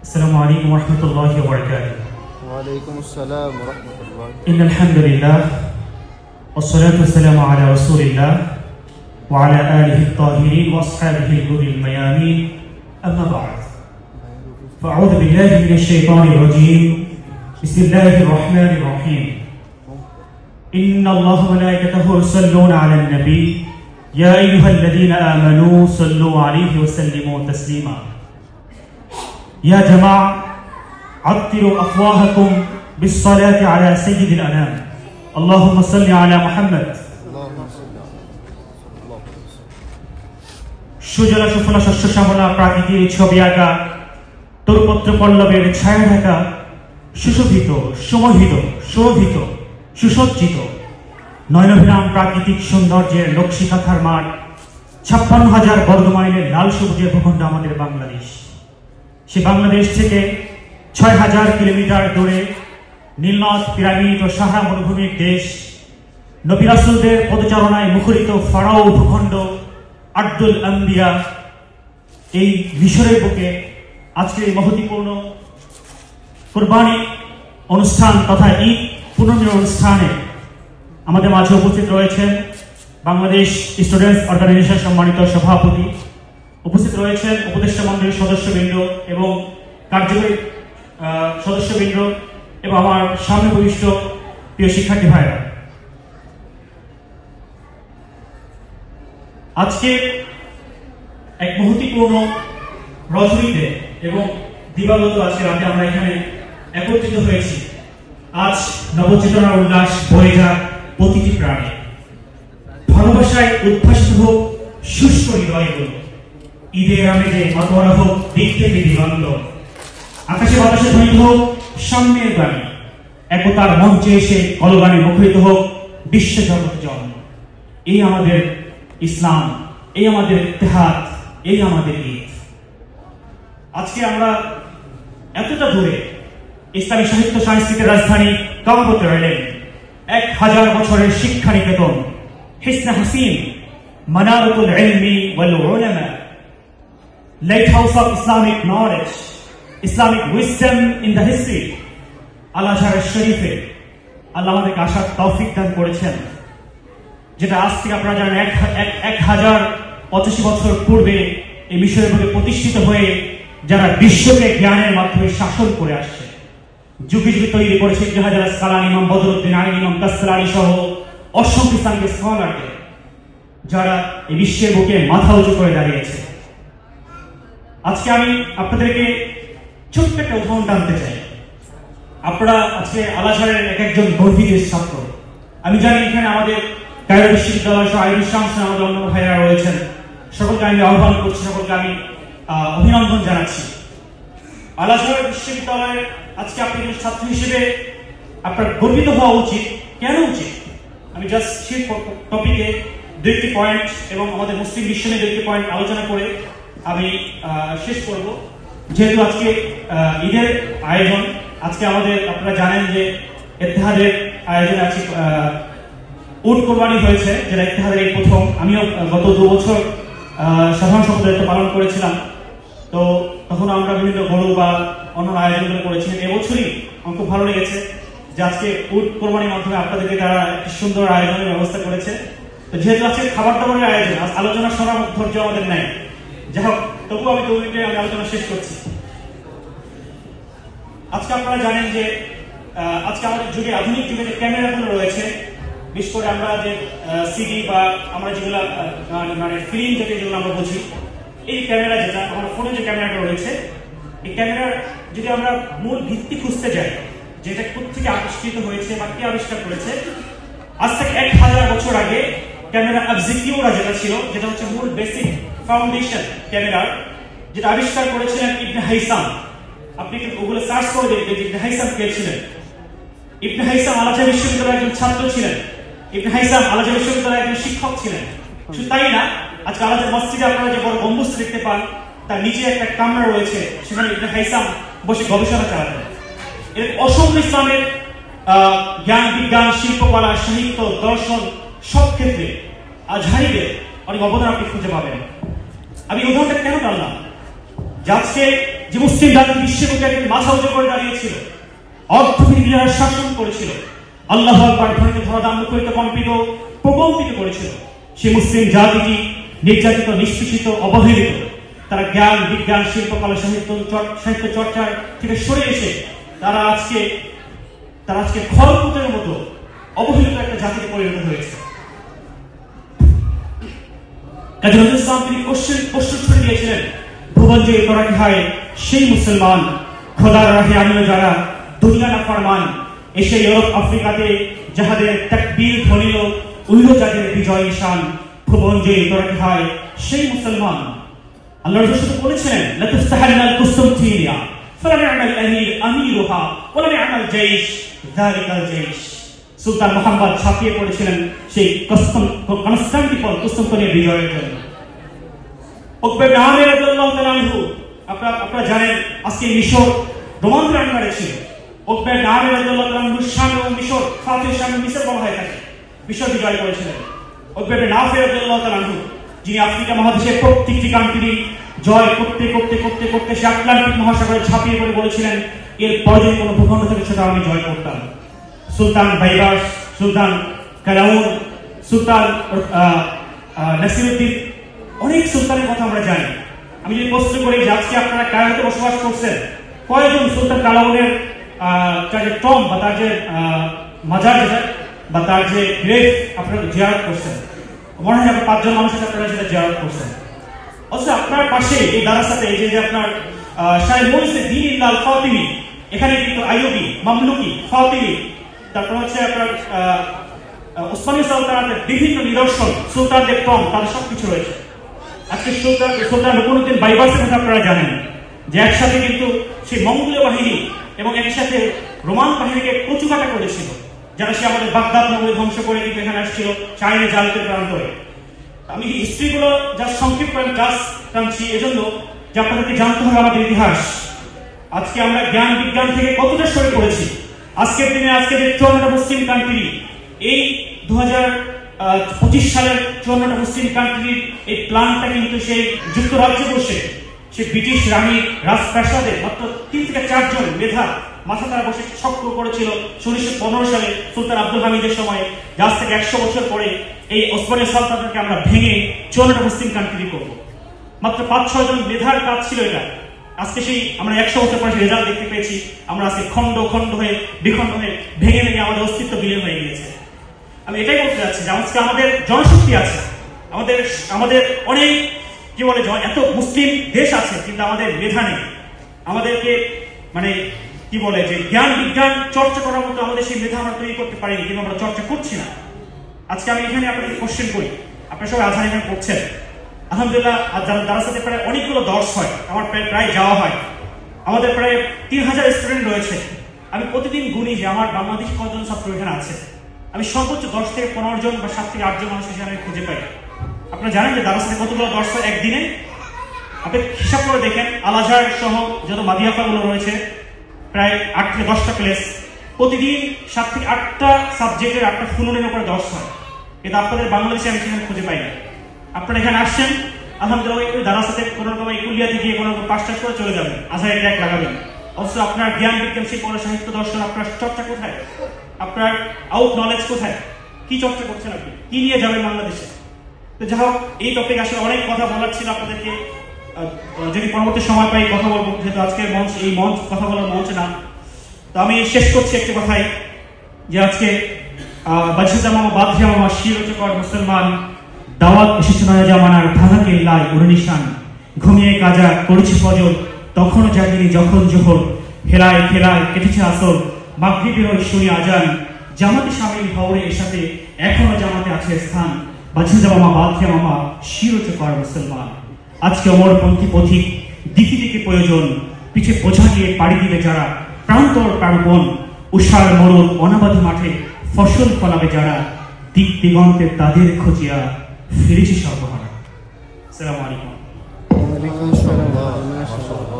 السلام عليكم ورحمة الله وبركاته. وعليكم السلام ورحمة الله. إن الحمد لله والصلاة والسلام على رسول الله وعلى آله الطاهرين وأصحابه الغر الميامين. أما بعد، فأعوذ بالله من الشيطان الرجيم. بسم الله الرحمن الرحيم. إن الله وملائكته يصلون على النبي يا أيها الذين آمنوا صلوا عليه وسلموا تسليما. يا جماعة عطروا أفواهكم بالصلاة على سيد الأنام. اللهم صل على محمد. সুজলা সুফলা শস্য শ্যামলা প্রাকৃতিক ছবি আঁকা তরুপত্র পল্লবের ছায়া ঢাকা সুশোভিত সুমোহিত শোভিত সুসজ্জিত নয়নভিরাম প্রাকৃতিক সৌন্দর্যের নকশিকাথার মাঠ ৫৬,০০০ বর্গমাইলের লাল সবুজের ভূখণ্ড আমাদের বাংলাদেশ। সে বাংলাদেশ থেকে ৬,০০০ কিলোমিটার দূরে নীলনদ পিরামিড ও সাহারা মরুভূমির দেশ, নবী রাসূলদের পদচারণায় মুখরিত ফারাও ভূখণ্ড আব্দুল আম্বিয়া, এই মিশরের বুকে আজকের এই মহতিপূর্ণ কুরবানি অনুষ্ঠান তথা ঈদ পুনর্মিলন অনুষ্ঠানে আমাদের মাঝে উপস্থিত রয়েছেন বাংলাদেশ স্টুডেন্টস অর্গানাইজেশন সম্মানিত সভাপতি, উপস্থিত রয়েছেন উপদেষ্টা মণ্ডলীর সদস্যবৃন্দ এবং কার্যকরী সদস্যবৃন্দ এবং আমার সামনে উপবিষ্ট প্রিয় শিক্ষার্থী ভাইরা। আজকে এক মহতিপূর্ণ রজনীতে এবং দিবাগত আজকে রাতে আমরা এখানে একত্রিত হয়েছি। আজ নবচেতনার উল্লাস বয়ে যাক প্রতিটি প্রাণে, ভালোবাসায় উদ্ভাসিত হোক শুষ্ক হৃদয়গুলো, ঈদের আমেজে মাতোয়ারা হোক দিক থেকে দিগন্ত, আকাশে বাতাসে ধ্বনিত হোক সাম্যের বাণী, একতার মঞ্চে এসে কলগানে মুখরিত হোক বিশ্বজগৎ জন্ম। এই আমাদের ইসলাম, এই আমাদের ইতিহাদ, এই আমাদের ঈদ। আজকে আমরা এতটা দূরে ইসলামী সাহিত্য সংস্কৃতির রাজধানী কাবাতে রইলেন ১,০০০ বছরের শিক্ষা নিকেতন হিসনে হাসিন মানারাতুল ইলমি ওয়াল উলামা, light house of Islamic knowledge, Islamic wisdom in the history. Al Azhar শরীফে আল্লাহ আমাদেরকে আসার তৌফিক দান করেছেন, যেটা আজ থেকে আপনারা জানেন ১,০৮৫ বছর পূর্বে এই মিশরের বুকে প্রতিষ্ঠিত হয়ে যারা বিশ্বকে জ্ঞানের মাধ্যমে শাসন করে আসছে, যুগে যুগে তৈরি করেছে ইবনে হাজার আসকালানী, ইমাম বদরুদ্দিন আইনি, ইমাম কাসরানী সহ অসংখ্য ইসলামিক স্কলারকে, যারা এই বিশ্বের বুকে মাথা উঁচু করে দাঁড়িয়েছে। আজকে আমি আপনাদেরকে ছোট্ট একটা উদাহরণ টানতে চাই। আপনারা আজকে আল আজহারের একজন গর্বিত ছাত্র। আমি জানি এখানে আমাদের কায়রো বিশ্ববিদ্যালয় সহ আইরিশ শামস আমাদের অন্য ভাইরা রয়েছেন, সকলকে আমি আহ্বান করছি, সকলকে আমি অভিনন্দন জানাচ্ছি। আল আজহার বিশ্ববিদ্যালয়ের আজকে আপনি ছাত্র হিসেবে আপনার গর্বিত হওয়া উচিত। কেন উচিত? আমি জাস্ট সেই টপিকে 2টি পয়েন্ট এবং আমাদের মুসলিম বিশ্ব নিয়ে 2টি পয়েন্ট আলোচনা করে আমি শেষ করব। যেহেতু আজকে ঈদের আয়োজন, আজকে আমাদের আপনারা জানেন যে ইত্তেহাদের আয়োজনে আছে উট কোরবানি হয়েছে, যেটা ইত্তেহাদের এই প্রথম। আমিও গত 2 বছর সাধারণ সম্পাদক দায়িত্ব পালন করেছিলাম, তো তখন আমরা বিভিন্ন গরু বা অন্য আয়োজনগুলো করেছিলাম। এবছরই আমার খুব ভালো লেগেছে যে আজকে উট কোরবানির মাধ্যমে আপনাদেরকে তারা একটি সুন্দর আয়োজনের ব্যবস্থা করেছে। তো যেহেতু আজকে খাবার দাবারের আয়োজন, আলোচনা শোনার ধৈর্য আমাদের নেই, যাই হোক তবু আমি 2 মিনিটে আমি আলোচনা শেষ করছি। আজকে আপনারা জানেন যে আজকে আমাদের যুগে, আধুনিক যুগে যে ক্যামেরাগুলো রয়েছে, বিশেষ করে আমরা যে সিডি বা আমরা যেগুলো মানে ফিল্ম থেকে যেগুলো আমরা বুঝি, এই ক্যামেরা যেটা আমার ফোনে যে ক্যামেরাটা রয়েছে, এই ক্যামেরার যদি আমরা মূল ভিত্তি খুঁজতে যাই, যেটা কোথেকে আবিষ্কৃত হয়েছে বা কে আবিষ্কার করেছে, আজ থেকে ১,০০০ বছর আগে ক্যামেরা অবজেক্টিভরা যেটা ছিল, যেটা হচ্ছে মূল বেসিক ফাউন্ডেশন ক্যামেরার, যেটা আবিষ্কার করেছিলেন ইবনে হাইসাম। আপনি গুগলে সার্চ করে দেখবেন যে ইবনে হাইসাম কে ছিলেন। ইবনে হাইসাম আল আজহার বিশ্ববিদ্যালয়ের একজন ছাত্র ছিলেন। ইবনে হাইসাম আল আজহার বিশ্ববিদ্যালয়ের একজন শিক্ষক ছিলেন। শুধু তাই না, আজকে আল আজহার মসজিদে আপনারা যে বড় গম্বুজ দেখতে পান, তার নিচে একটা কামরা রয়েছে, সেখানে ইবনে হাইসাম বসে গবেষণা চালাতেন। এর অসংখ্য ইসলামের জ্ঞান, বিজ্ঞান, শিল্পকলা, সাহিত্য, দর্শন সব ক্ষেত্রে আজহারিদের অনেক অবদান আপনি খুঁজে পাবেন। আমি উদাহরণটা কেন টানলাম? আজকে যে মুসলিম জাতি বিশ্বের বুকে একদিন মাথা উঁচু করে দাঁড়িয়েছিল, অর্থনীতির শাসন করেছিল, আল্লাহু আকবার ধ্বনিতে ধরাধাম মুখরিত কম্পিত প্রকম্পিত করেছিল, সে মুসলিম জাতিটি নির্যাতিত, নিষ্পেষিত, অবহেলিত। তারা জ্ঞান, বিজ্ঞান, শিল্পকলা, সাহিত্য চর্চার থেকে সরে এসে তারা আজকে খড়কুটের মতো অবহেলিত একটা জাতিতে পরিণত হয়েছে। কাজী নজরুল ইসলাম তিনি প্রশ্ন ছুড়ে দিয়েছিলেন, ভুবন জয়ী করাটি হয় সেই মুসলমান, খোদার রাহে আমিও যারা দুনিয়া না ফরমান, এসে ইউরোপ আফ্রিকাতে যাহাদের তাকবীর ধ্বনিল, উল্ল যাদের বিজয় ঈশান, ভুবন জয়ী করাটি হয় সেই মুসলমান। আল্লাহ রাসূল শুধু বলেছিলেন, লা তুফতাহান্নাল কুসুমতিয়া ফালা ইয়ামাল আমির আমিরুহা ওয়া লা ইয়ামাল জাইশ যালিকাল জাইশ। সুলতান মুহাম্মদ ছাপিয়ে পড়েছিলেন সেই কনস্টান্টিনোপল কুস্তন্তনিয়া বিজয়ের জন্য। উকবা ইবনে আমির রাদিয়াল্লাহু তাআলা আনহু, আপনারা জানেন আজকে মিশর রোমানদের আন্ডারে ছিল। উকবা ইবনে আমির রাদিয়াল্লাহু তাআলা আনহু শাম ও মিশর, ফাতিহ শাম মিশর বলা হয় থাকে, মিশর বিজয় করেছিলেন। উকবা ইবনে নাফি রাদিয়াল্লাহু তাআলা আনহু, যিনি আফ্রিকা মহাদেশের প্রত্যেকটি কান্ট্রি জয় করতে করতে করতে করতে সে আটলান্টিক মহাসাগরে ঝাঁপিয়ে পড়ে বলেছিলেন, এর পরে যদি কোনো ভূখণ্ড থেকে সেটা আমি জয় করতাম। সুলতান বাইবাস, সুলতান কালাউন, সুলতান নাসিরউদ্দিন, অনেক সুলতানের কথা আমরা জানি। আমি যদি প্রশ্ন করি যে আজকে আপনারা কায়রোতে বসবাস করছেন, কয়জন সুলতান কালাউনের তার যে টম বা তার যে মাজার বা তার যে গ্রেভ আপনারা জিয়ারত করছেন? মনে হয় আপনার 5 জন মানুষের আপনারা সেটা জিয়ারত করছেন। অথচ আপনার পাশে এই দারাসাতে এই যে আপনার শাইখ মুইনুদ্দিন দ্বীন আল ফাতিমি, এখানে কিন্তু আইয়ুবী, মামলুকি, ফাতিমি, তারপর হচ্ছে আপনার ওসমানী সালতানাতের বিভিন্ন নিদর্শন, সুলতানদের টম, তাদের সবকিছু রয়েছে। আজকে সুলতান রুকনুদ্দিন বাইবাসের কথা আপনারা জানেন যে একসাথে কিন্তু সেই মঙ্গোলীয় বাহিনী এবং একসাথে রোমান বাহিনীকে কচুকাটা করেছিল, যারা সে আমাদের বাগদাদ নগরী ধ্বংস করে কিন্তু এখানে আসছিল চাইনা জালতে প্রান্তরে। আমি হিস্ট্রিগুলো যা সংক্ষিপ্ত টানছি এজন্য যে আপনাদেরকে জানতে হবে আমাদের ইতিহাস। আজকে আমরা জ্ঞান বিজ্ঞান থেকে কতটা সরে পড়েছি। আজকের দিনে আজকে যে 54টা মুসলিম কান্ট্রি, এই 2025 সালের 54টা মুসলিম কান্ট্রির এই প্ল্যানটা কিন্তু সেই যুক্তরাজ্যে বসে সে ব্রিটিশ রানীর রাজপ্রাসাদে মাত্র 3 থেকে 4 জন মেধা মাথা তারা বসে চক্র করেছিল 1915 সালে সুলতান আব্দুল হামিদের সময়। আজ থেকে 100 বছর পরে এই ওসমানী সালতানাতকে আমরা ভেঙে 54টা মুসলিম কান্ট্রি করব। মাত্র 5-6 জন মেধার কাজ ছিল এটা। আজকে সেই আমরা 100 বছর পরে রেজাল্ট দেখতে পেয়েছি। আমরা আজকে খণ্ড খণ্ড হয়ে বিখণ্ড হয়ে ভেঙে ভেঙে আমাদের অস্তিত্ব বিলীন হয়ে গিয়েছে। আমি এটাই বলতে চাচ্ছি যে আজকে আমাদের জনশক্তি আছে, আমাদের অনেক কি বলে এত মুসলিম দেশ আছে, কিন্তু আমাদের মেধা নেই। আমাদেরকে মানে কি বলে যে জ্ঞান বিজ্ঞান চর্চা করার মতো আমাদের সেই মেধা আমরা তৈরি করতে পারিনি, কিন্তু আমরা চর্চা করছি না। আজকে আমি এখানে আপনাকে কোশ্চেন করি, আপনারা সবাই আজহার এখানে পড়ছেন, আলহামদুলিল্লাহ দারাসাতে প্রায় অনেকগুলো দর্শ হয়, আমার প্রায় যাওয়া হয়। আমাদের প্রায় 3000 স্টুডেন্ট রয়েছে। আমি প্রতিদিন গুনি যে আমার বাংলাদেশি কতজন ছাত্র এখানে আছে। আমি সর্বোচ্চ 10 থেকে 15 জন বা 7 থেকে 8 জন মানুষ এখানে খুঁজে পাই। আপনারা জানেন যে দারাসাতে কতগুলো দর্শ একদিনে? আপনি হিসাব করে দেখেন, আল আজহার সহ যত মাদিয়াফাগুলো রয়েছে প্রায় 8 থেকে 10টা ক্লাস, প্রতিদিন 7 থেকে 8টা সাবজেক্টের 8টা ফুলনের উপরে দর্শ হয়। কিন্তু আপনাদের বাংলাদেশে আমি সেখানে খুঁজে পাই না। আপনারা এখানে আসছেন, আলহামদুলিল্লাহ দারাসাতে কোনো রকম কুলিয়াতে গিয়ে কোনো রকম 5টা করে চলে যাবেন, আজহার ট্যাগ লাগাবেন। অথচ আপনার জ্ঞান বিজ্ঞান শিল্প সাহিত্য দর্শন আপনার চর্চা কোথায়? আপনার আউট নলেজ কোথায়? কি চর্চা করছেন আপনি? কি নিয়ে যাবেন বাংলাদেশে? তো যাই হোক, এই টপিক আসলে অনেক কথা বলার ছিল আপনাদেরকে, যদি পরবর্তী সময় পাই কথা বলবো, যেহেতু আজকের মঞ্চ এই মঞ্চ কথা বলার মঞ্চ না। তো আমি শেষ করছি একটি কথাই যে আজকে বাদশাহ বাদশাহ মামা শিরোচকর মুসলমান দাওয়াত এসেছে নয়া জামানার ভাঙা কেল্লায় উড়নিশান, ঘুমিয়ে কাজা করেছে ফজর, তখনও জাগিনি যখন জোহর, হেলায় খেলায় কেটেছে আসর, মাগরিবের ওই শুনি আজান, জামাতে শামিল হওরে এসাতে এখনো জামাতে আছে স্থান, বাদশাহ মামা বাদশাহ মামা শিরোচকর মুসলমান। আজকে অমরপন্থী পথিক দিকে দিকে প্রয়োজন, পিছে বোঝা দিয়ে পাড়ি দিবে যারা, প্রান্তর প্রাণপণ উষার মরণ অনাবাধি মাঠে ফসল ফলাবে যারা, দিক দিগন্তে তাদের খোঁজিয়া ফিরেছি সর্বহারা। আসসালামু আলাইকুম। ওয়া আলাইকুম আসসালাম।